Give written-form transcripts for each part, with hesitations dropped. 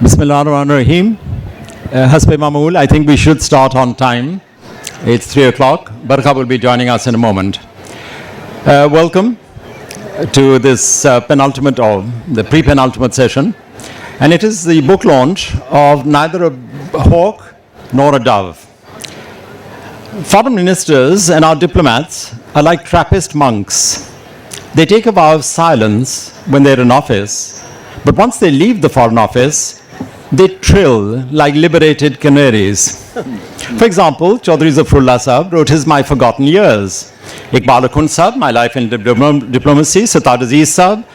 Bismillah ar-Rahman ar-Rahim. Hasbe Mamool, I think we should start on time. It's 3 o'clock. Barkha will be joining us in a moment. Welcome to this penultimate or the pre-penultimate session. And it is the book launch of neither a hawk nor a dove. Foreign ministers and our diplomats are like Trappist monks. They take a vow of silence when they're in office, but once they leave the Foreign Office, they trill like liberated canaries. For example, Chaudhry Zafrullah Sahab wrote his My Forgotten Years. Iqbal Akhund Sahab, My Life in Diplomacy, Sattar Aziz Sahab,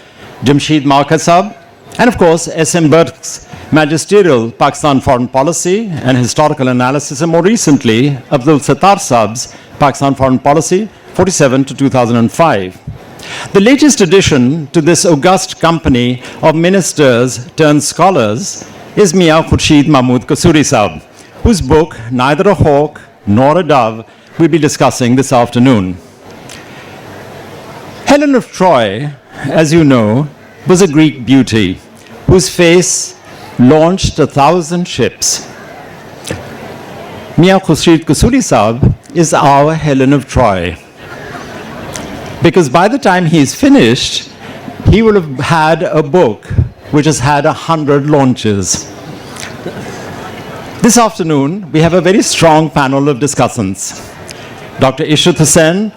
Jamsheed Marka Sahab, and of course, S.M. Burke's magisterial Pakistan foreign policy and historical analysis, and more recently, Abdul Sattar Sahab's Pakistan foreign policy, 47 to 2005. The latest addition to this august company of ministers turned scholars is Mia Khurshid Mahmood Kasuri Sahab, whose book, Neither a Hawk Nor a Dove, we'll be discussing this afternoon. Helen of Troy, as you know, was a Greek beauty whose face launched 1,000 ships. Mia Khurshid Kasuri Sahab is our Helen of Troy. Because by the time he's finished, he will have had a book which has had 100 launches. This afternoon, we have a very strong panel of discussants. Dr. Ishrat Hussain,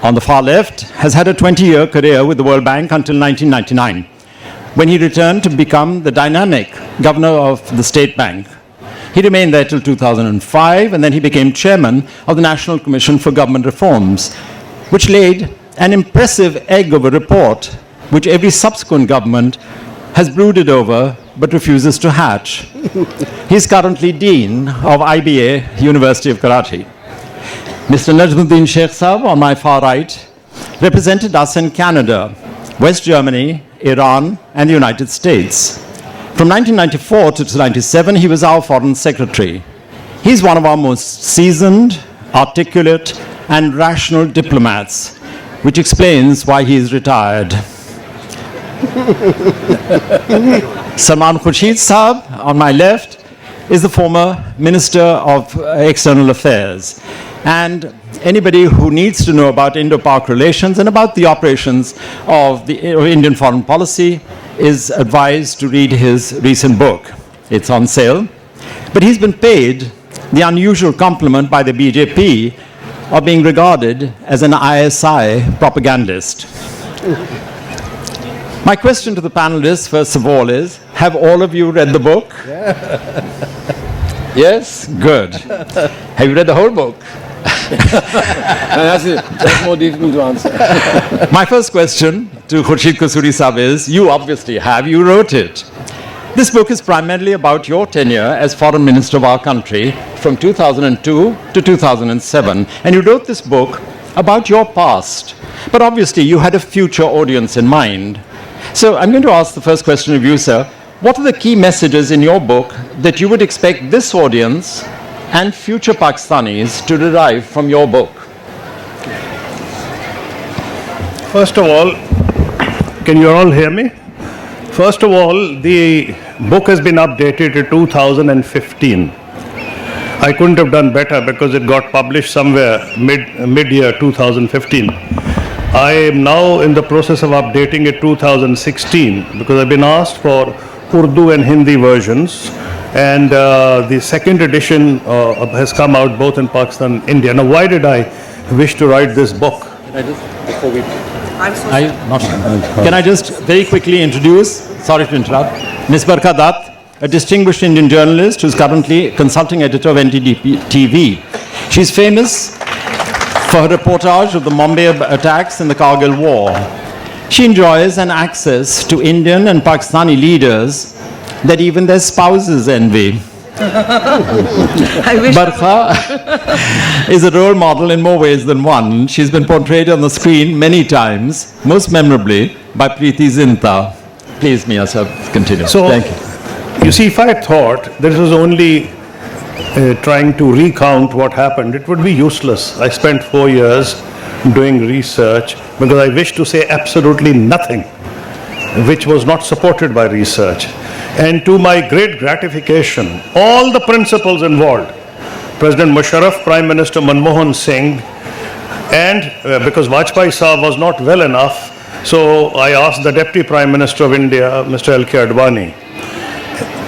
on the far left, has had a 20-year career with the World Bank until 1999, when he returned to become the dynamic governor of the State Bank. He remained there till 2005, and then he became chairman of the National Commission for Government Reforms, which laid an impressive egg of a report which every subsequent government has brooded over but refuses to hatch. He's currently Dean of IBA, University of Karachi. Mr. Najmuddin Sheikh Sahab, on my far right, represented us in Canada, West Germany, Iran, and the United States. From 1994 to 1997, he was our Foreign Secretary. He's one of our most seasoned, articulate, and rational diplomats, which explains why he is retired. Salman Khurshid Sahab, on my left, is the former Minister of External Affairs. And anybody who needs to know about Indo-Pak relations and about the operations of the Indian foreign policy is advised to read his recent book. It's on sale. But he's been paid the unusual compliment by the BJP of being regarded as an ISI propagandist. My question to the panelists, first of all, is, have all of you read the book? Yes? Good. Have you read the whole book? That's more difficult to answer. My first question to Khurshid Kasuri Sahab is, you obviously have, you wrote it. This book is primarily about your tenure as Foreign Minister of our country from 2002 to 2007. And you wrote this book about your past. But obviously, you had a future audience in mind. So I'm going to ask the first question of you, sir. What are the key messages in your book that you would expect this audience and future Pakistanis to derive from your book? First of all, can you all hear me? First of all, the book has been updated to 2015. I couldn't have done better because it got published somewhere mid-year 2015. I am now in the process of updating it 2016 because I've been asked for Urdu and Hindi versions, and the second edition has come out both in Pakistan and India. Now, why did I wish to write this book? Can I just, before we... Can I just very quickly introduce, sorry to interrupt, Ms. Barkha Dutt, a distinguished Indian journalist who's currently consulting editor of NTD TV. She's famous for her reportage of the Mumbai attacks and the Kargil War. She enjoys an access to Indian and Pakistani leaders that even their spouses envy. Barkha is a role model in more ways than one. She's been portrayed on the screen many times, most memorably by Preeti Zinta. Please, Mia sir, continue. So, thank you. You see, if I thought this was only trying to recount what happened, it would be useless. I spent 4 years doing research because I wish to say absolutely nothing which was not supported by research. And to my great gratification, all the principals involved, President Musharraf, Prime Minister Manmohan Singh, and because Vajpayee Saab was not well enough, so I asked the Deputy Prime Minister of India, Mr. L.K. Advani.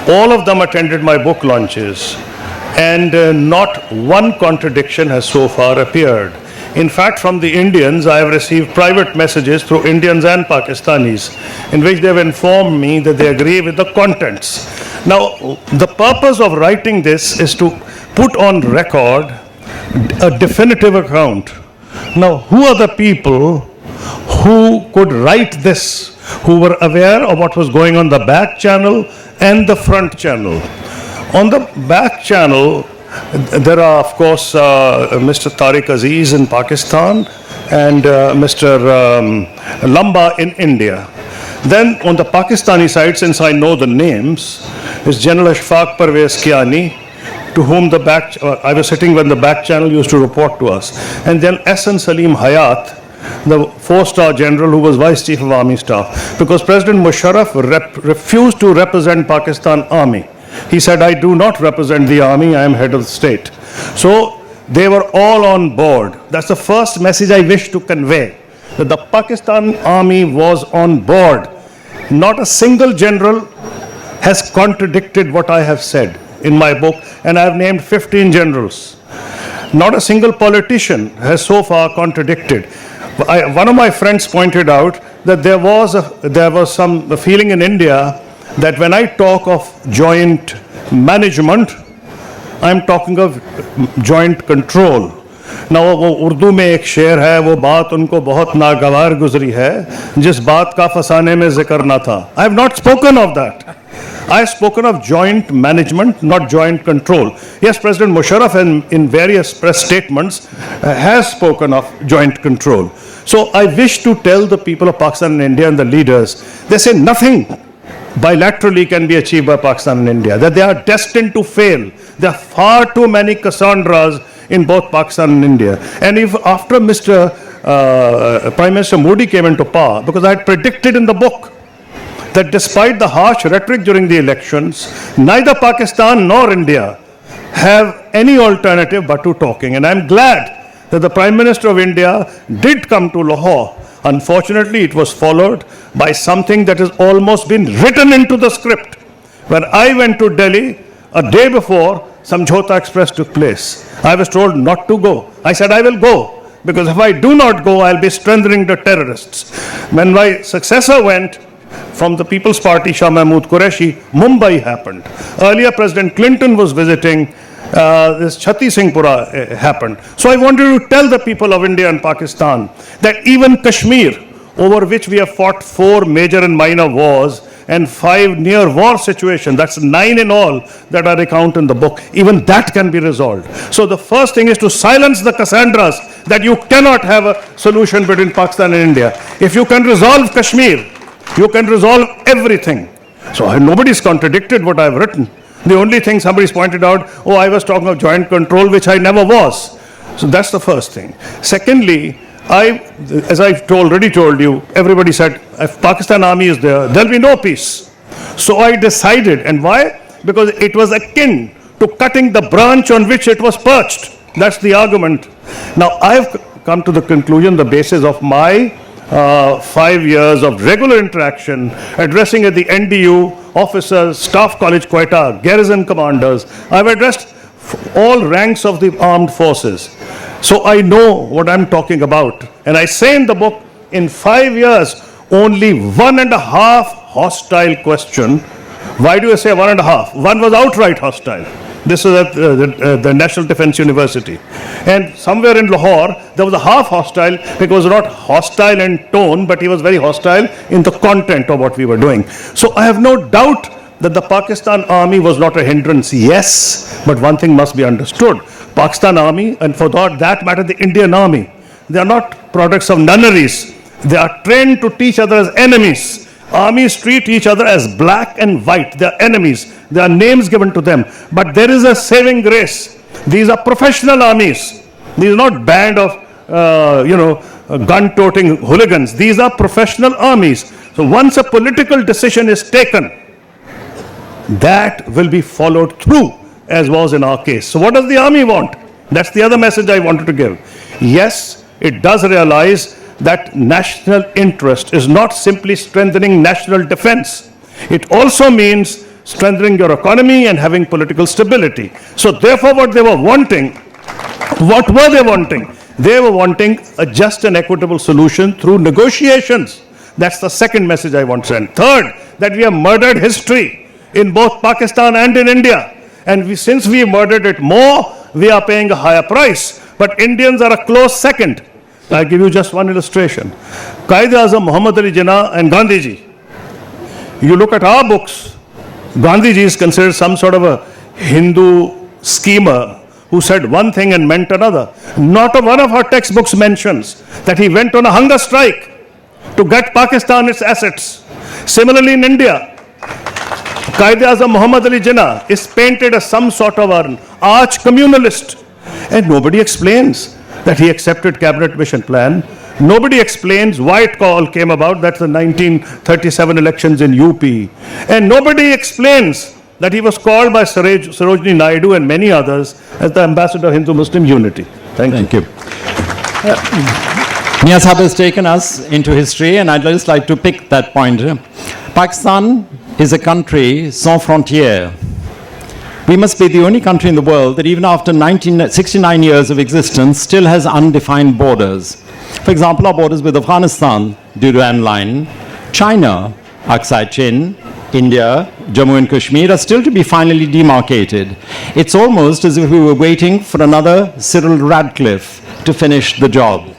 All of them attended my book launches, and not one contradiction has so far appeared. In fact, from the Indians, I have received private messages through Indians and Pakistanis in which they have informed me that they agree with the contents. Now, the purpose of writing this is to put on record a definitive account. Now, who are the people who could write this, who were aware of what was going on the back channel and the front channel? On the back channel, there are, of course, Mr. Tariq Aziz in Pakistan and Mr. Lamba in India. Then on the Pakistani side, since I know the names, is General Ashfaq Parvez Kiani, to whom the back, I was sitting when the back channel used to report to us. And then S.N. Salim Hayat, the 4-star general who was Vice Chief of Army Staff, because President Musharraf refused to represent Pakistan Army. He said, I do not represent the army, I am head of the state. So they were all on board. That's the first message I wish to convey, that the Pakistan army was on board. Not a single general has contradicted what I have said in my book, and I have named 15 generals. Not a single politician has so far contradicted. One of my friends pointed out that there was some feeling in India that when I talk of joint management, I'm talking of joint control. Now, वो उर्दू में एक शेर है, वो बात उनको बहुत नागवार गुजरी है, जिस बात का फसाने में जिक्र ना था. I have not spoken of that. I have spoken of joint management, not joint control. Yes, President Musharraf in various press statements has spoken of joint control. So I wish to tell the people of Pakistan and India and the leaders, they say nothing bilaterally can be achieved by Pakistan and India, that they are destined to fail. There are far too many Cassandras in both Pakistan and India. And if after Prime Minister Modi came into power, because I had predicted in the book that despite the harsh rhetoric during the elections, neither Pakistan nor India have any alternative but to talking. And I'm glad that the Prime Minister of India did come to Lahore. Unfortunately, it was followed by something that has almost been written into the script. When I went to Delhi, a day before, Samjhota Express took place. I was told not to go. I said, I will go, because if I do not go, I'll be strengthening the terrorists. When my successor went from the People's Party, Shah Mahmood Qureshi, Mumbai happened. Earlier, President Clinton was visiting. This Chhati Singhpura happened. So I wanted to tell the people of India and Pakistan that even Kashmir, over which we have fought 4 major and minor wars and 5 near war situations, that's 9 in all that I recount in the book, even that can be resolved. So the first thing is to silence the Cassandras, that you cannot have a solution between Pakistan and India. If you can resolve Kashmir, you can resolve everything. So nobody's contradicted what I've written. The only thing somebody's pointed out, oh, I was talking of joint control, which I never was. So that's the first thing. Secondly, as I've already told you, everybody said, if Pakistan army is there, there'll be no peace. So I decided, and why? Because it was akin to cutting the branch on which it was perched. That's the argument. Now, I've come to the conclusion, the basis of my 5 years of regular interaction, addressing at the NDU, officers, Staff College Quetta, garrison commanders. I've addressed all ranks of the armed forces. So I know what I'm talking about. And I say in the book, in 5 years, only 1.5 hostile question. Why do I say 1.5? One was outright hostile. This is at the National Defense University. And somewhere in Lahore, there was a half hostile, because not hostile in tone, but he was very hostile in the content of what we were doing. So I have no doubt that the Pakistan army was not a hindrance. Yes, but one thing must be understood. Pakistan army, and for that matter, the Indian army, they are not products of nunneries. They are trained to teach others as enemies. Armies treat each other as black and white. They are enemies. There are names given to them. But there is a saving grace. These are professional armies. These are not band of, gun-toting hooligans. These are professional armies. So once a political decision is taken, that will be followed through, as was in our case. So what does the army want? That's the other message I wanted to give. Yes, it does realize that national interest is not simply strengthening national defense. It also means strengthening your economy and having political stability. So therefore what they were wanting, what were they wanting? They were wanting a just and equitable solution through negotiations. That's the second message I want to send. Third, that we have murdered history in both Pakistan and in India. And since we murdered it more, we are paying a higher price. But Indians are a close second. I'll give you just one illustration. Quaid-e-Azam Muhammad Ali Jinnah and Gandhiji. You look at our books, Gandhiji is considered some sort of a Hindu schemer who said one thing and meant another. Not one of our textbooks mentions that he went on a hunger strike to get Pakistan its assets. Similarly in India, Quaid-e-Azam Muhammad Ali Jinnah is painted as some sort of an arch communalist, and nobody explains that he accepted cabinet mission plan. Nobody explains why it all came about. That's the 1937 elections in UP. And nobody explains that he was called by Sarojini Naidu and many others as the ambassador of Hindu-Muslim unity. Thank you. Mia Sahib has taken us into history, and I'd just like to pick that point. Pakistan is a country sans frontières. We must be the only country in the world that even after 69 years of existence still has undefined borders. For example, our borders with Afghanistan, Durand Line, China, Aksai Chin, India, Jammu and Kashmir are still to be finally demarcated. It's almost as if we were waiting for another Cyril Radcliffe to finish the job.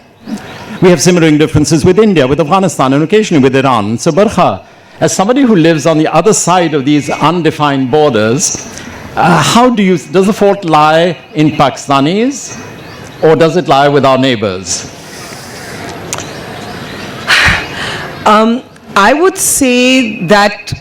We have similar differences with India, with Afghanistan, and occasionally with Iran. So Barkha, as somebody who lives on the other side of these undefined borders, does the fault lie in Pakistanis, or does it lie with our neighbors? I would say that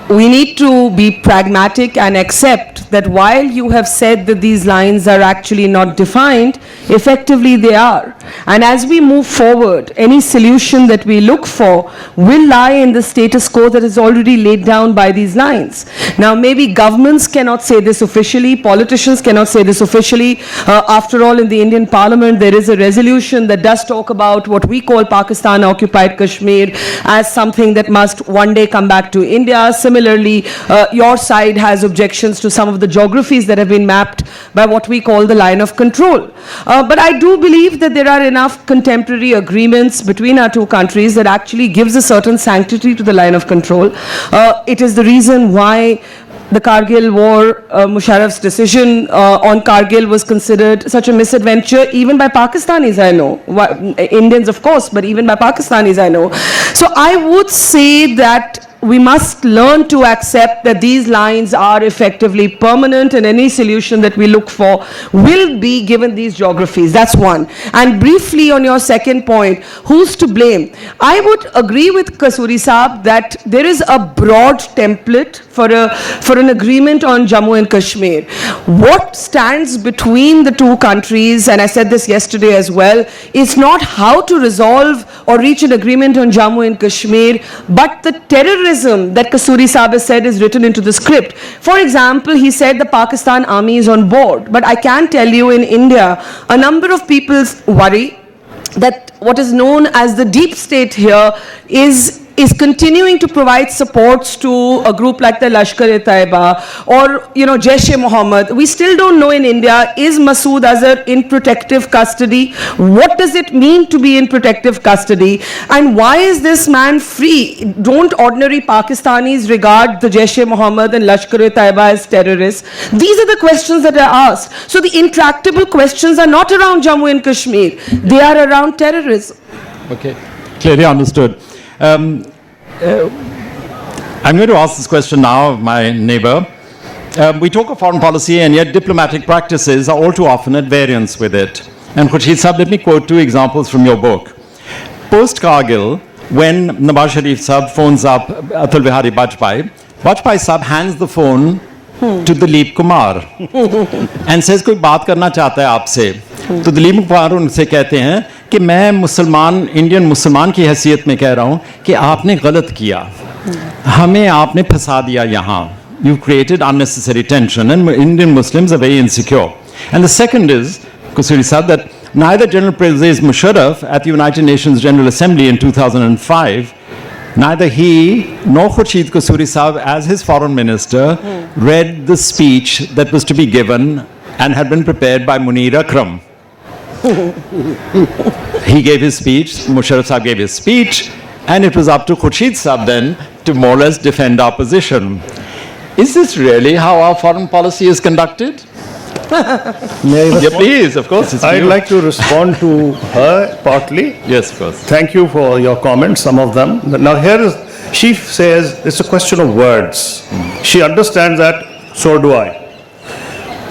we need to be pragmatic and accept that while you have said that these lines are actually not defined, effectively they are. And as we move forward, any solution that we look for will lie in the status quo that is already laid down by these lines. Now, maybe governments cannot say this officially, politicians cannot say this officially. After all, in the Indian Parliament, there is a resolution that does talk about what we call Pakistan occupied Kashmir as something that must one day come back to India. Similarly, your side has objections to some of the geographies that have been mapped by what we call the line of control. But I do believe that there are enough contemporary agreements between our two countries that actually gives a certain sanctity to the line of control. It is the reason why the Kargil war, Musharraf's decision on Kargil was considered such a misadventure even by Pakistanis, I know. Indians, of course, but even by Pakistanis, I know. So I would say that we must learn to accept that these lines are effectively permanent, and any solution that we look for will be given these geographies. That's one. And briefly on your second point, who's to blame? I would agree with Kasuri Saab that there is a broad template for an agreement on Jammu and Kashmir. What stands between the two countries, and I said this yesterday as well, is not how to resolve or reach an agreement on Jammu and Kashmir, but the terrorism that Kasuri Saab has said is written into the script. For example, he said the Pakistan army is on board, but I can tell you in India, a number of people worry that what is known as the deep state here is continuing to provide supports to a group like the Lashkar-e-Taiba or, Jaish-e-Mohammed. We still don't know in India, is Masood Azhar in protective custody? What does it mean to be in protective custody? And why is this man free? Don't ordinary Pakistanis regard the Jaish-e-Mohammed and Lashkar-e-Taiba as terrorists? These are the questions that are asked. So the intractable questions are not around Jammu and Kashmir. They are around terrorism. Okay, clearly understood. I'm going to ask this question now of my neighbor. We talk of foreign policy, and yet diplomatic practices are all too often at variance with it. And Khurshid Saab, let me quote two examples from your book. Post-Kargil, when Nawaz Sharif Saab phones up Atal Bihari Vajpayee Saab hands the phone to Dilip Kumar and says, कोई बात करना चाहता है आपसे. तो दिलीप कुमार उनसे कहते हैं कि मैं इंडियन मुसलमान की हैसियत में कह रहा हूँ कि आपने गलत किया, हमें आपने फंसा दिया यहाँ, you've created unnecessary tension, and Indian Muslims are very insecure. And the second is, Kasuri Sahib, that neither General Pervez Musharraf at the United Nations General Assembly in 2005, neither he nor Khurshid Kasuri Sahib as his foreign minister read the speech that was to be given and had been prepared by Munir Akram. He gave his speech, Musharraf Sahib gave his speech, and it was up to Khurshid Sahib then to more or less defend our position. Is this really how our foreign policy is conducted? Yeah, please, of course. It's I'd you. like to respond to her partly. Yes, of course. Thank you for your comments, some of them. Now here is, she says it's a question of words. She understands that, so do I.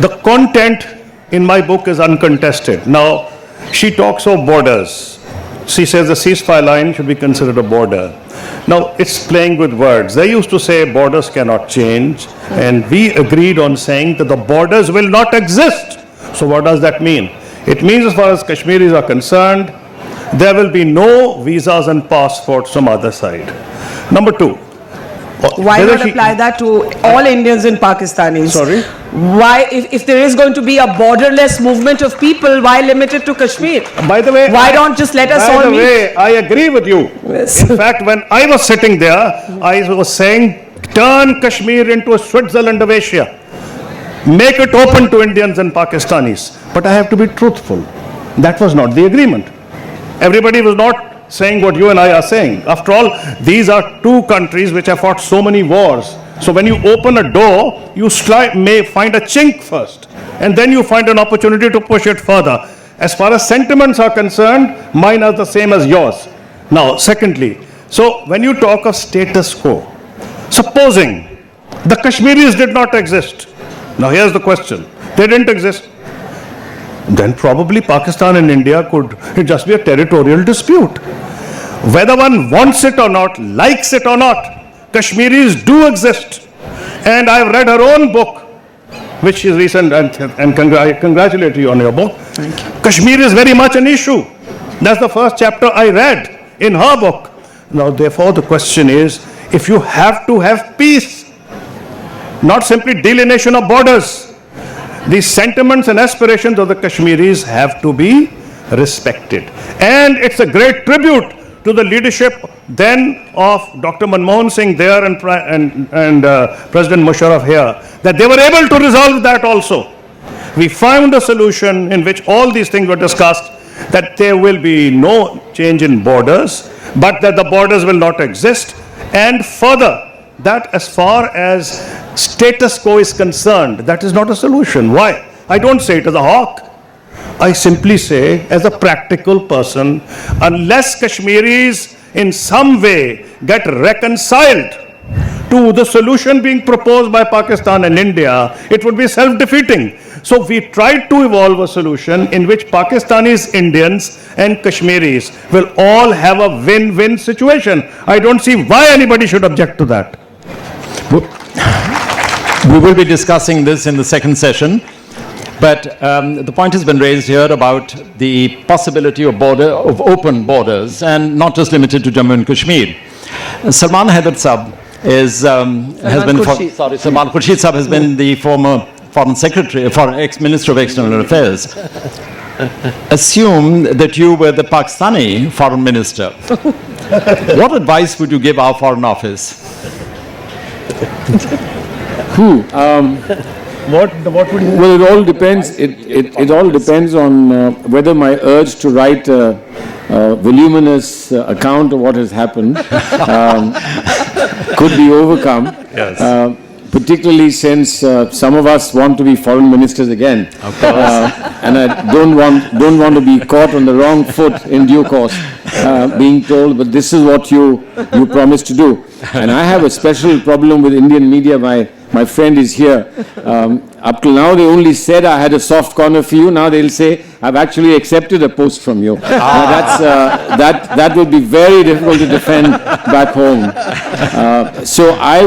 The content in my book is uncontested. Now, she talks of borders. She says the ceasefire line should be considered a border. Now, it's playing with words. They used to say borders cannot change, and we agreed on saying that the borders will not exist. So what does that mean? It means as far as Kashmiris are concerned, there will be no visas and passports from other side. Number two. Why whether not apply that to all Indians and Pakistanis? Sorry? Why, if there is going to be a borderless movement of people, why limit it to Kashmir? By the way, Why don't just let us all By the meet? way, I agree with you. Yes. In fact, when I was sitting there, I was saying, turn Kashmir into a Switzerland of Asia. Make it open to Indians and Pakistanis. But I have to be truthful. That was not the agreement. Everybody was not saying what you and I are saying. After all, these are two countries which have fought so many wars. So when you open a door, you may find a chink first, and then you find an opportunity to push it further. As far as sentiments are concerned, mine are the same as yours. Now, secondly, so when you talk of status quo, supposing the Kashmiris did not exist. Now here's the question. They didn't exist. Then probably Pakistan and India could just be a territorial dispute. Whether one wants it or not, likes it or not, Kashmiris do exist. And I've read her own book, which is recent, and I congratulate you on your book. Thank you. Kashmir is very much an issue. That's the first chapter I read in her book. Now, therefore, the question is, if you have to have peace, not simply delineation of borders, the sentiments and aspirations of the Kashmiris have to be respected. And it's a great tribute to the leadership then of Dr. Manmohan Singh there and President Musharraf here, that they were able to resolve that also. We found a solution in which all these things were discussed, that there will be no change in borders, but that the borders will not exist. And further, that as far as status quo is concerned, that is not a solution. Why? I don't say it as a hawk. I simply say, as a practical person, unless Kashmiris in some way get reconciled to the solution being proposed by Pakistan and India, it would be self-defeating. So we tried to evolve a solution in which Pakistanis, Indians and Kashmiris will all have a win-win situation. I don't see why anybody should object to that. We will be discussing this in the second session, but the point has been raised here about the possibility of open borders, and not just limited to Jammu and Kashmir. Salman Haider Sahib Salman Khurshid Sahib has been the former Foreign Secretary, ex-Minister of External Affairs. Assume that you were the Pakistani Foreign Minister. What advice would you give our Foreign Office? What would you... Well, it all depends. It all depends on whether my urge to write a voluminous account of what has happened could be overcome. Yes. Particularly since some of us want to be foreign ministers again. Of course. And I don't want to be caught on the wrong foot in due course, being told, but this is what you promised to do. And I have a special problem with Indian media. My friend is here. Up till now, they only said I had a soft corner for you. Now they'll say I've actually accepted a post from you. That would be very difficult to defend back home. So I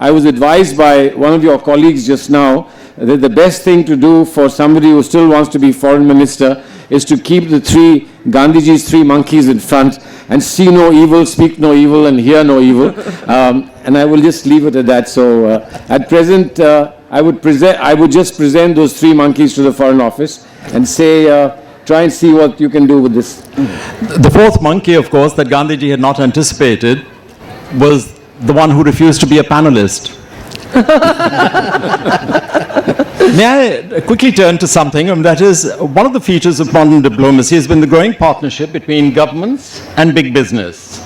was advised by one of your colleagues just now that the best thing to do for somebody who still wants to be foreign minister is to keep the three, Gandhiji's three monkeys in front, and see no evil, speak no evil, and hear no evil. And I will just leave it at that. So at present, I would just present those three monkeys to the Foreign Office and say, try and see what you can do with this. The fourth monkey, of course, that Gandhiji had not anticipated was the one who refused to be a panelist. May I quickly turn to something, and that is one of the features of modern diplomacy has been the growing partnership between governments and big business.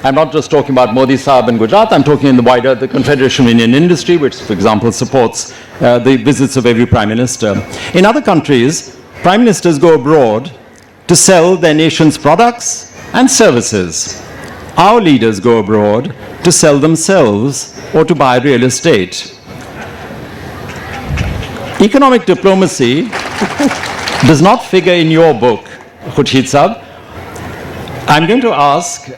I'm not just talking about Modi Saab in Gujarat, I'm talking in the Confederation of Indian Industry, which, for example, supports the visits of every Prime Minister. In other countries, Prime Ministers go abroad to sell their nation's products and services. Our leaders go abroad to sell themselves or to buy real estate. Economic diplomacy does not figure in your book, Khurshid Saab. I'm going to ask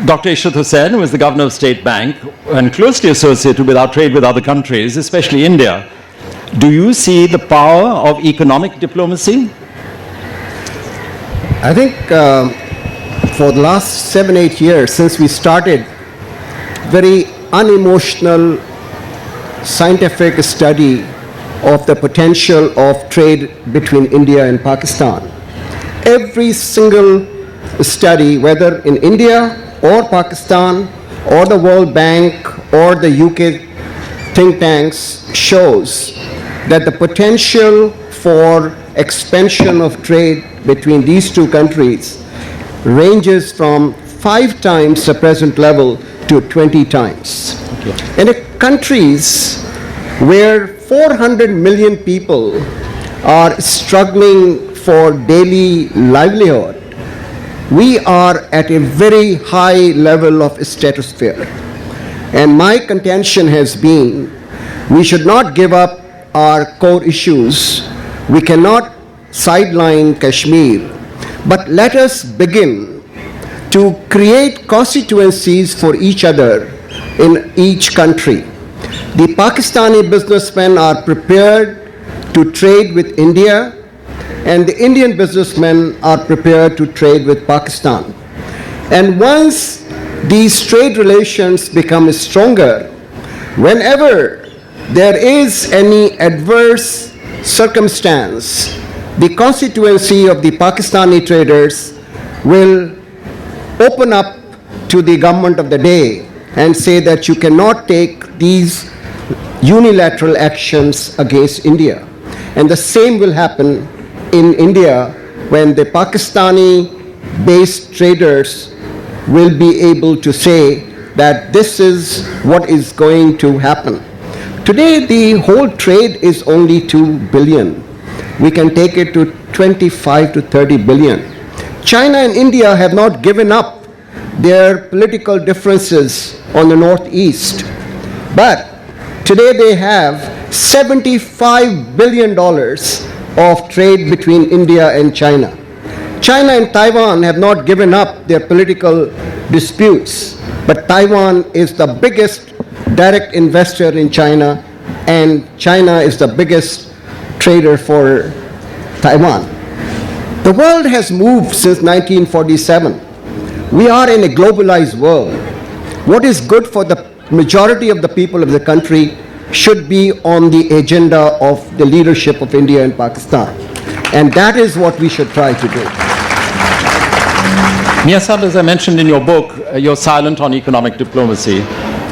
Dr. Ishrat Hussain, who is the Governor of State Bank and closely associated with our trade with other countries, especially India, do you see the power of economic diplomacy? I think for the last 7-8 years since we started very unemotional scientific study of the potential of trade between India and Pakistan. Every single study, whether in India or Pakistan or the World Bank or the UK think tanks, shows that the potential for expansion of trade between these two countries ranges from 5 times the present level to 20 times. In countries where 400 million people are struggling for daily livelihood, we are at a very high level of stratosphere. And my contention has been, we should not give up our core issues. We cannot sideline Kashmir, but let us begin to create constituencies for each other in each country. The Pakistani businessmen are prepared to trade with India, and the Indian businessmen are prepared to trade with Pakistan. And once these trade relations become stronger, whenever there is any adverse circumstance, the constituency of the Pakistani traders will open up to the government of the day and say that you cannot take these unilateral actions against India. And the same will happen in India when the Pakistani-based traders will be able to say that this is what is going to happen. Today, the whole trade is only 2 billion. We can take it to 25 to 30 billion. China and India have not given up their political differences on the northeast, but today they have $75 billion of trade between India and China. China and Taiwan have not given up their political disputes, but Taiwan is the biggest direct investor in China, and China is the biggest trader for Taiwan. The world has moved since 1947. We are in a globalized world. What is good for the majority of the people of the country should be on the agenda of the leadership of India and Pakistan. And that is what we should try to do. Mia Saab, as I mentioned in your book, you're silent on economic diplomacy.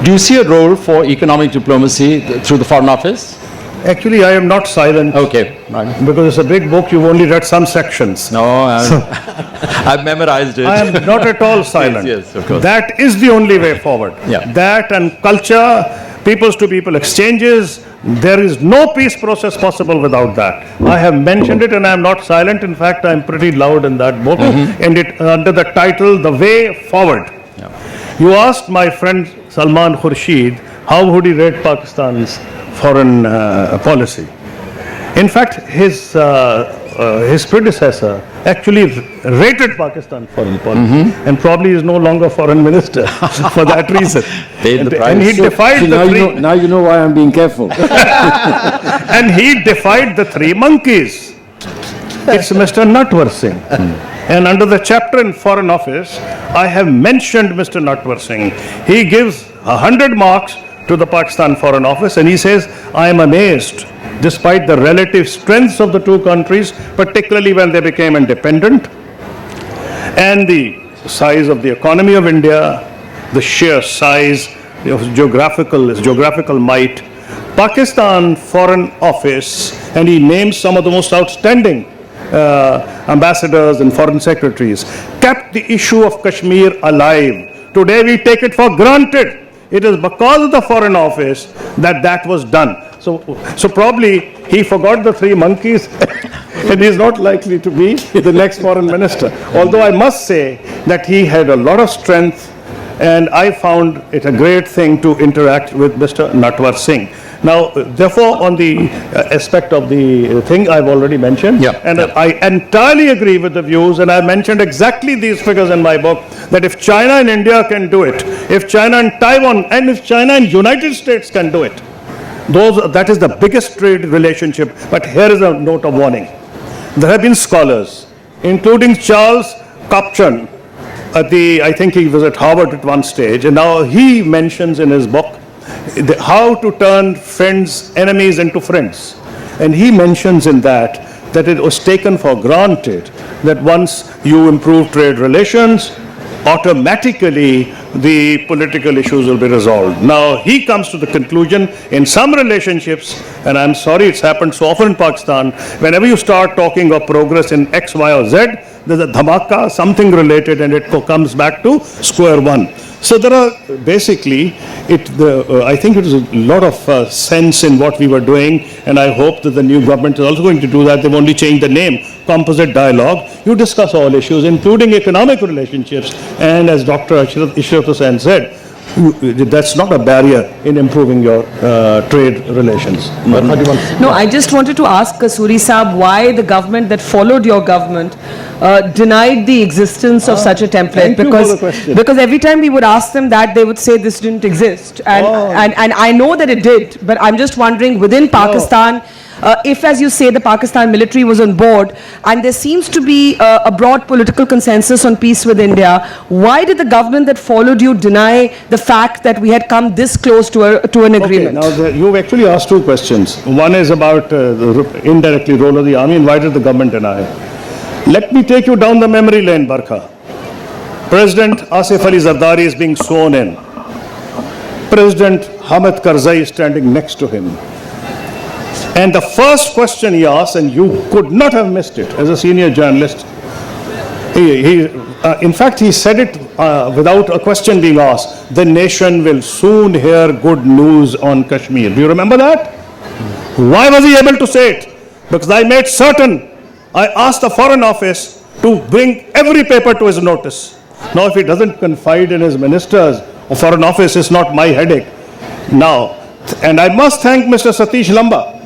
Do you see a role for economic diplomacy through the Foreign Office? Actually, I am not silent. Okay, right. Because it's a big book, you've only read some sections. No, I've memorized it. I am not at all silent. Yes, of course. That is the only way forward. Yeah. That and culture, peoples to people exchanges, there is no peace process possible without that. I have mentioned it and I am not silent. In fact, I am pretty loud in that book. And it under the title, The Way Forward. Yeah. You asked my friend Salman Khurshid, how would he rate Pakistan's foreign policy? In fact, his predecessor actually rated Pakistan foreign policy and probably is no longer foreign minister for that reason. And he defied the three. Now you know why I'm being careful. And he defied the 3 monkeys. It's Mr. Natwar Singh. And under the chapter in Foreign Office, I have mentioned Mr. Natwar Singh. He gives 100 marks to the Pakistan Foreign Office, and he says, I am amazed, despite the relative strengths of the two countries, particularly when they became independent, and the size of the economy of India, the sheer size of geographical might, Pakistan Foreign Office, and he names some of the most outstanding ambassadors and foreign secretaries, kept the issue of Kashmir alive. Today we take it for granted. It is because of the Foreign Office that that was done. So probably he forgot the three monkeys and he is not likely to be the next foreign minister. Although I must say that he had a lot of strength, and I found it a great thing to interact with Mr. Natwar Singh. Now, therefore, on the aspect of the thing I've already mentioned, I entirely agree with the views, and I mentioned exactly these figures in my book, that if China and India can do it, if China and Taiwan, and if China and United States can do it, that is the biggest trade relationship. But here is a note of warning. There have been scholars, including Charles Kupchan, I think he was at Harvard at one stage, and now he mentions in his book how to turn enemies into friends. And he mentions in that it was taken for granted that once you improve trade relations, automatically the political issues will be resolved. Now, he comes to the conclusion in some relationships, and I'm sorry it's happened so often in Pakistan, whenever you start talking of progress in X, Y, or Z, there's a dhamaka, something related, and it comes back to square one. So there are basically, I think it is a lot of sense in what we were doing, and I hope that the new government is also going to do that. They've only changed the name, Composite Dialogue. You discuss all issues, including economic relationships, and as Dr. Ishrat Hussain said, that's not a barrier in improving your trade relations. No, I just wanted to ask Kasuri Saab why the government that followed your government denied the existence of such a template. Thank you for the question. Because every time we would ask them that, they would say this didn't exist. And I know that it did, but I'm just wondering within Pakistan, if, as you say, the Pakistan military was on board, and there seems to be a broad political consensus on peace with India, why did the government that followed you deny the fact that we had come this close to an agreement? Okay, now you've actually asked two questions. One is about the indirectly role of the army, and why did the government deny? Let me take you down the memory lane, Barkha. President Asif Ali Zardari is being sworn in. President Hamid Karzai is standing next to him. And the first question he asked, and you could not have missed it as a senior journalist, in fact, he said it without a question being asked, the nation will soon hear good news on Kashmir. Do you remember that? Why was he able to say it? Because I made certain, I asked the Foreign Office to bring every paper to his notice. Now, if he doesn't confide in his ministers, or Foreign Office is not my headache. Now, and I must thank Mr. Satish Lamba.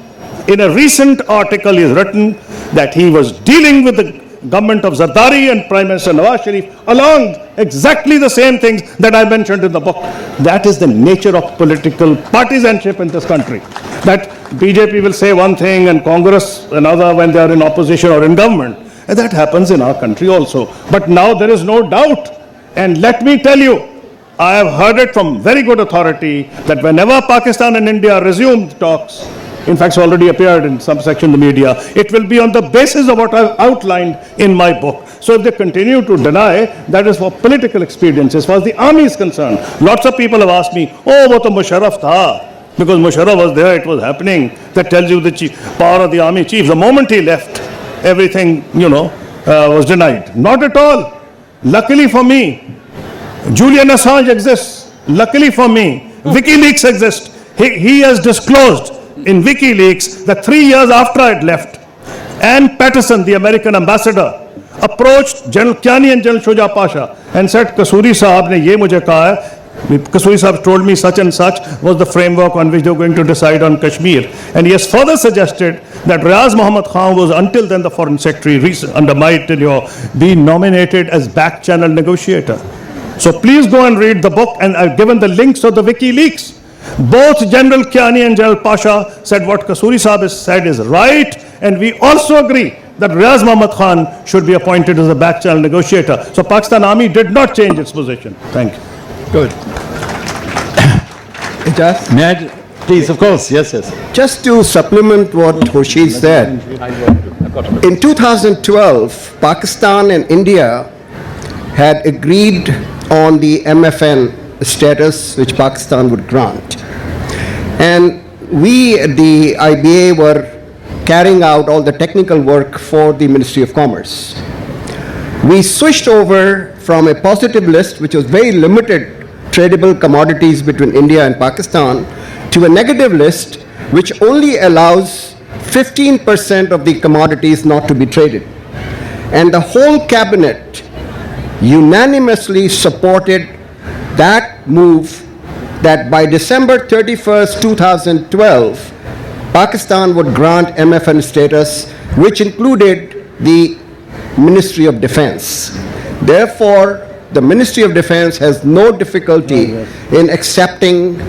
In a recent article, he has written that he was dealing with the government of Zardari and Prime Minister Nawaz Sharif along exactly the same things that I mentioned in the book. That is the nature of political partisanship in this country. That BJP will say one thing and Congress another when they are in opposition or in government. And that happens in our country also. But now there is no doubt. And let me tell you, I have heard it from very good authority that whenever Pakistan and India resume talks, in fact, it's already appeared in some section of the media, it will be on the basis of what I've outlined in my book. So if they continue to deny, that is for political expedience. As far as the army is concerned, lots of people have asked me, oh, wo to Musharraf tha. Because Musharraf was there, it was happening. That tells you the power of the army chief. The moment he left, everything, was denied. Not at all. Luckily for me, Julian Assange exists. Luckily for me, WikiLeaks exists. He has disclosed in WikiLeaks that 3 years after I had left, Ann Patterson, the American ambassador, approached General Kiani and General Shuja Pasha and said, Kasuri Saab ne ye mujhe kaha hai, Kasuri Saab told me such and such was the framework on which they were going to decide on Kashmir. And he has further suggested that Riaz Muhammad Khan was until then the foreign secretary under my tenure, be nominated as back channel negotiator. So please go and read the book, and I've given the links of the WikiLeaks. Both General Kiani and General Pasha said what Kasuri Saab has said is right, and we also agree that Riaz Muhammad Khan should be appointed as a back channel negotiator. So Pakistan Army did not change its position. Thank you. Good. Just, May I, please, of course, yes, yes. just to supplement what Khurshid said, in 2012, Pakistan and India had agreed on the MFN status which Pakistan would grant. And we at the IBA were carrying out all the technical work for the Ministry of Commerce. We switched over from a positive list, which was very limited tradable commodities between India and Pakistan, to a negative list, which only allows 15% of the commodities not to be traded. And the whole cabinet unanimously supported that move, that by December 31st, 2012, Pakistan would grant MFN status, which included the Ministry of Defense. Therefore, the Ministry of Defense has no difficulty in accepting,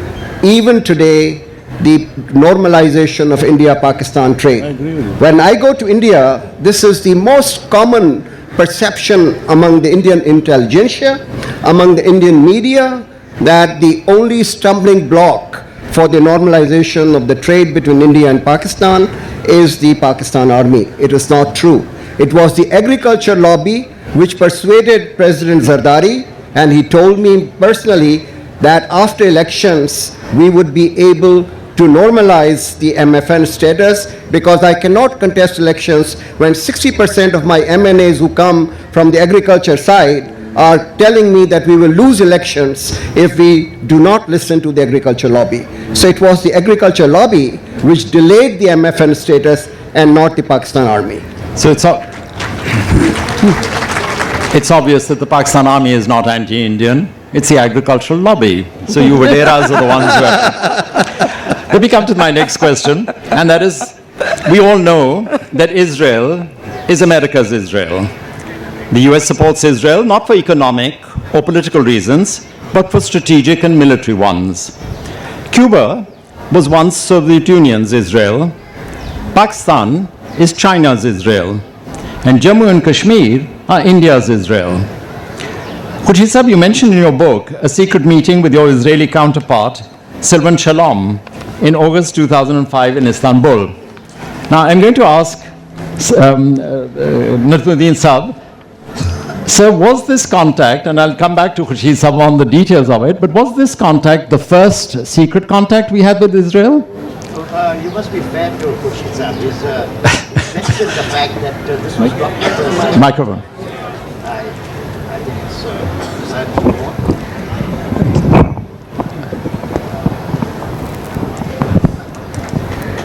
even today, the normalization of India-Pakistan trade. When I go to India, this is the most common perception among the Indian intelligentsia, among the Indian media, that the only stumbling block for the normalization of the trade between India and Pakistan is the Pakistan Army. It is not true. It was the agriculture lobby which persuaded President Zardari, and he told me personally that after elections we would be able to normalize the MFN status, because I cannot contest elections when 60% of my MNAs who come from the agriculture side are telling me that we will lose elections if we do not listen to the agriculture lobby. So it was the agriculture lobby which delayed the MFN status and not the Pakistan Army. So it's obvious that the Pakistan Army is not anti-Indian. It's the agricultural lobby. So you Vaderas are the ones who have... Let me come to my next question, and that is, we all know that Israel is America's Israel. The US supports Israel not for economic or political reasons, but for strategic and military ones. Cuba was once Soviet Union's Israel. Pakistan is China's Israel. And Jammu and Kashmir are India's Israel. Khurshid Sahib, you mentioned in your book a secret meeting with your Israeli counterpart, Silvan Shalom, in August 2005 in Istanbul. Now, I'm going to ask Nathruddin Saab, sir, was this contact, and I'll come back to Khurshid Sahib on the details of it, but was this contact the first secret contact we had with Israel? You must be fair to Khurshid Sahib. He's mentioned the fact that this was not the first. Microphone. I think it's sad to go on.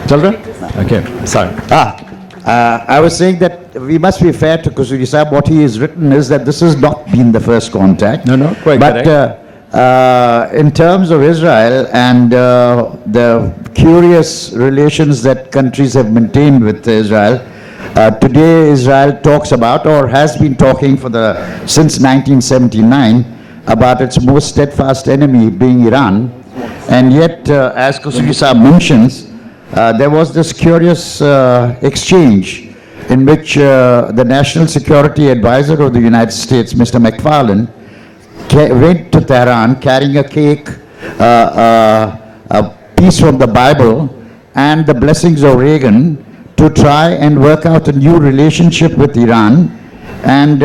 Children? Okay, sorry. I was saying that we must be fair to Khurshid Sahib. What he has written is that this has not been the first contact. No, quite but, correct. In terms of Israel and the curious relations that countries have maintained with Israel, today Israel talks about, or has been talking since 1979, about its most steadfast enemy being Iran. And yet, as Khurshid Sahib mentions, there was this curious exchange in which the National Security Advisor of the United States, Mr. McFarlane, went to Tehran carrying a cake, a piece from the Bible, and the blessings of Reagan to try and work out a new relationship with Iran, and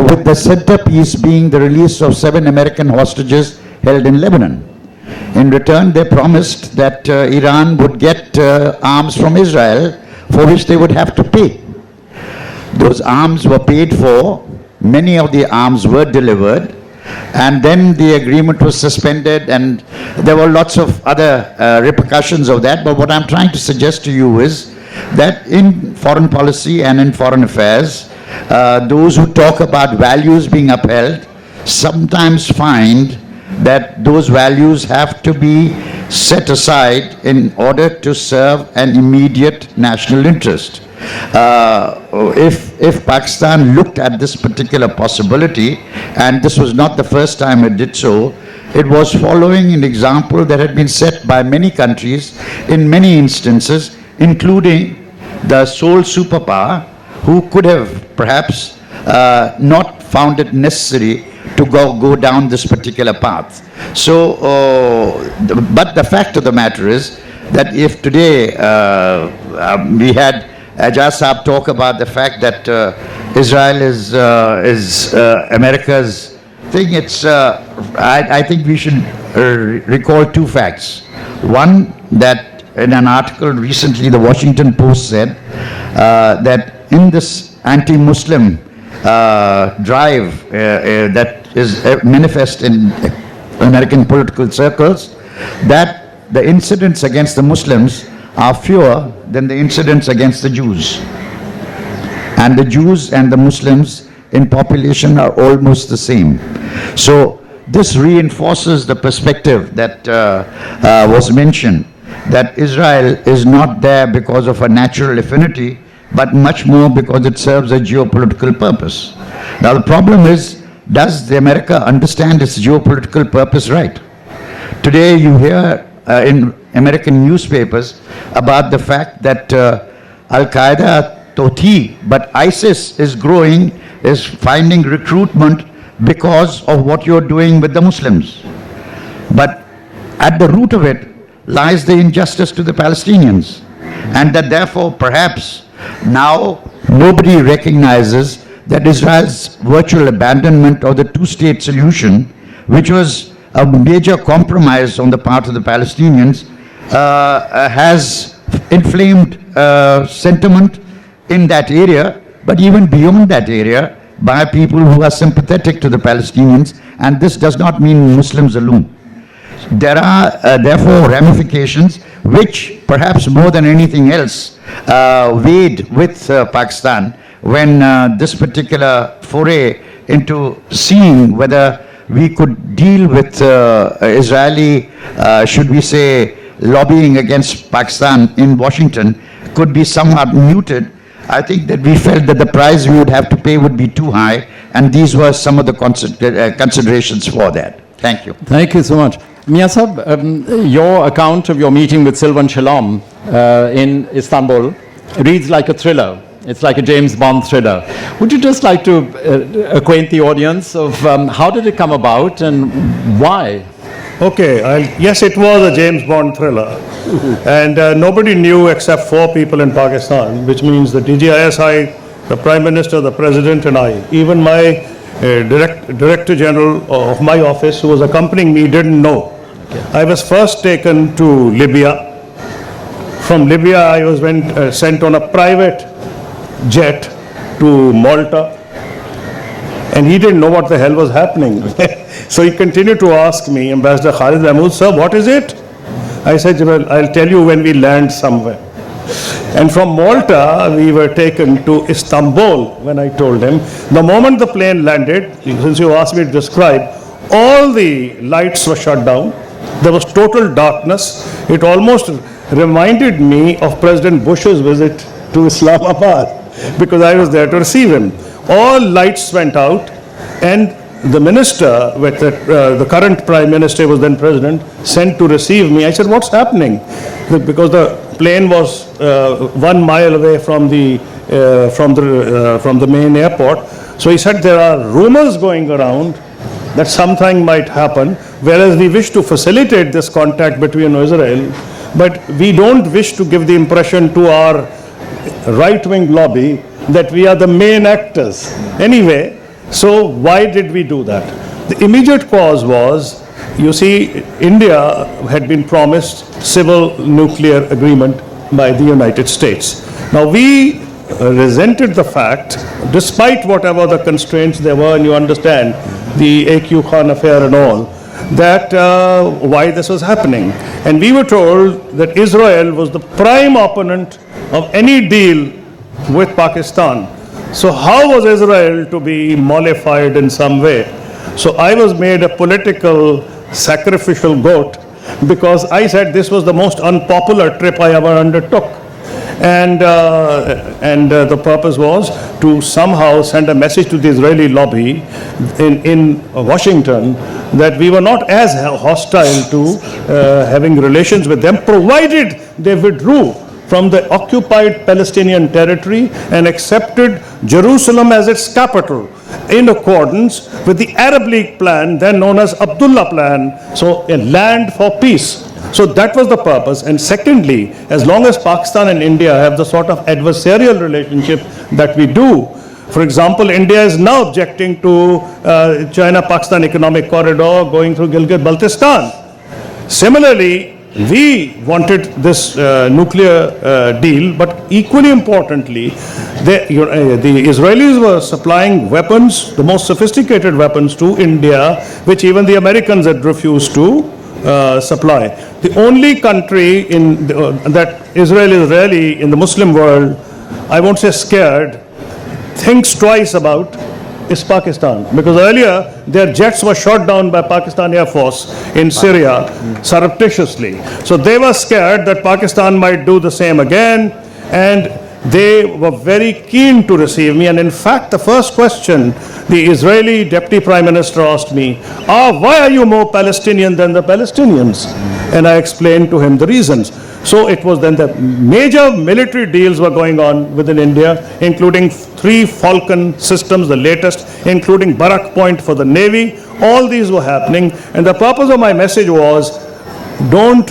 with the centerpiece being the release of 7 American hostages held in Lebanon. In return, they promised that Iran would get arms from Israel, for which they would have to pay. Those arms were paid for, many of the arms were delivered, and then the agreement was suspended, and there were lots of other repercussions of that. But what I'm trying to suggest to you is that in foreign policy and in foreign affairs, those who talk about values being upheld sometimes find that those values have to be set aside in order to serve an immediate national interest. If Pakistan looked at this particular possibility, and this was not the first time it did so, it was following an example that had been set by many countries in many instances, including the sole superpower who could have perhaps not found it necessary to go down this particular path. So, but the fact of the matter is that if today we had Ajaz Saab talk about the fact that Israel is America's thing, I think we should recall two facts. One, that in an article recently the Washington Post said that in this anti-Muslim drive that is manifest in American political circles, that the incidents against the Muslims are fewer than the incidents against the Jews. And the Jews and the Muslims in population are almost the same. So this reinforces the perspective that was mentioned, that Israel is not there because of a natural affinity, but much more because it serves a geopolitical purpose. Now the problem is, does America understand its geopolitical purpose right? Today you hear in American newspapers about the fact that Al-Qaeda Toti, but ISIS is growing, is finding recruitment because of what you're doing with the Muslims. But at the root of it lies the injustice to the Palestinians. And that therefore perhaps now nobody recognizes that Israel's virtual abandonment of the two-state solution, which was a major compromise on the part of the Palestinians, has inflamed sentiment in that area, but even beyond that area, by people who are sympathetic to the Palestinians, and this does not mean Muslims alone. There are therefore ramifications which perhaps more than anything else weighed with Pakistan when this particular foray into seeing whether we could deal with Israeli, should we say, lobbying against Pakistan in Washington could be somewhat muted. I think that we felt that the price we would have to pay would be too high, and these were some of the considerations for that. Thank you. Thank you so much. Mia Sahab, your account of your meeting with Silvan Shalom in Istanbul reads like a thriller. It's like a James Bond thriller. Would you just like to acquaint the audience of how did it come about and why? Okay, yes, it was a James Bond thriller. And nobody knew except 4 people in Pakistan, which means the DGISI, the Prime Minister, the President, and I. Even my Director General of my office, who was accompanying me, didn't know. I was first taken to Libya. From Libya, I was sent on a private jet to Malta, and he didn't know what the hell was happening. So he continued to ask me, Ambassador Khalid Mahmood, sir, what is it? I said, well, I'll tell you when we land somewhere. And from Malta, we were taken to Istanbul when I told him. The moment the plane landed, since you asked me to describe, all the lights were shut down. There was total darkness. It almost reminded me of President Bush's visit to Islamabad, because I was there to receive him. All lights went out, and the minister, with the current prime minister was then president, sent to receive me. I said, what's happening? Because the plane was 1 mile away from the main airport. So he said, there are rumors going around that something might happen, whereas we wish to facilitate this contact between Israel, but we don't wish to give the impression to our right-wing lobby that we are the main actors. Anyway, so why did we do that? The immediate cause was, you see, India had been promised civil nuclear agreement by the United States. Now we resented the fact, despite whatever the constraints there were, and you understand the AQ Khan affair and all, that why this was happening. And we were told that Israel was the prime opponent of any deal with Pakistan. So how was Israel to be mollified in some way? So I was made a political sacrificial goat, because I said this was the most unpopular trip I ever undertook. And the purpose was to somehow send a message to the Israeli lobby in Washington that we were not as hostile to having relations with them, provided they withdrew from the occupied Palestinian territory and accepted Jerusalem as its capital in accordance with the Arab League plan, then known as Abdullah Plan, so a land for peace. So that was the purpose. And secondly, as long as Pakistan and India have the sort of adversarial relationship that we do, for example, India is now objecting to China-Pakistan economic corridor going through Gilgit-Baltistan. Similarly, we wanted this nuclear deal, but equally importantly, the Israelis were supplying weapons, the most sophisticated weapons to India, which even the Americans had refused to supply. The only country that Israel is really in the Muslim world, I won't say scared, thinks twice about is Pakistan. Because earlier their jets were shot down by Pakistan Air Force in Syria surreptitiously. So they were scared that Pakistan might do the same again, and they were very keen to receive me. And in fact, the first question the Israeli Deputy Prime Minister asked me, why are you more Palestinian than the Palestinians? And I explained to him the reasons. So it was then that major military deals were going on within India, including 3 Falcon systems, the latest, including Barak Point for the Navy. All these were happening. And the purpose of my message was, don't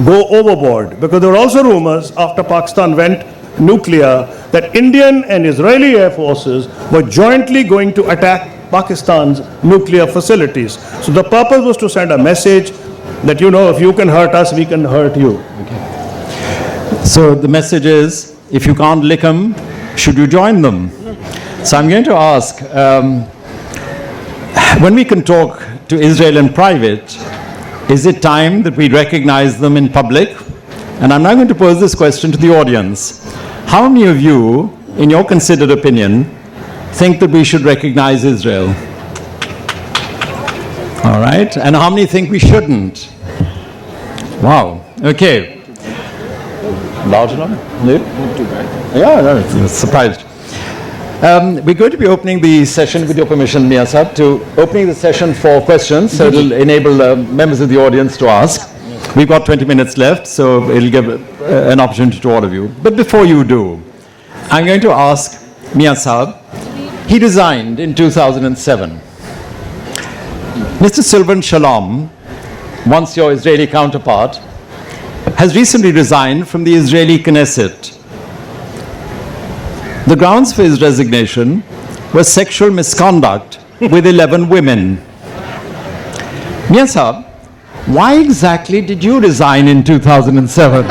go overboard. Because there were also rumors after Pakistan went nuclear that Indian and Israeli air forces were jointly going to attack Pakistan's nuclear facilities. So the purpose was to send a message that, if you can hurt us, we can hurt you. So the message is, if you can't lick them, should you join them? So I'm going to ask, when we can talk to Israel in private, is it time that we recognize them in public? And I'm now going to pose this question to the audience. How many of you, in your considered opinion, think that we should recognize Israel? All right. And how many think we shouldn't? Wow. Okay. Large enough? No? Not too bad. Yeah, no, surprised. We're going to be opening the session, with your permission, Mia Sahib, opening the session for questions, so it'll enable members of the audience to ask. We've got 20 minutes left, so it'll give an opportunity to all of you. But before you do, I'm going to ask Mia Sahib. He resigned in 2007. Mr. Silvan Shalom, once your Israeli counterpart, has recently resigned from the Israeli Knesset. The grounds for his resignation were sexual misconduct with 11 women. Mia Sahib, why exactly did you resign in 2007?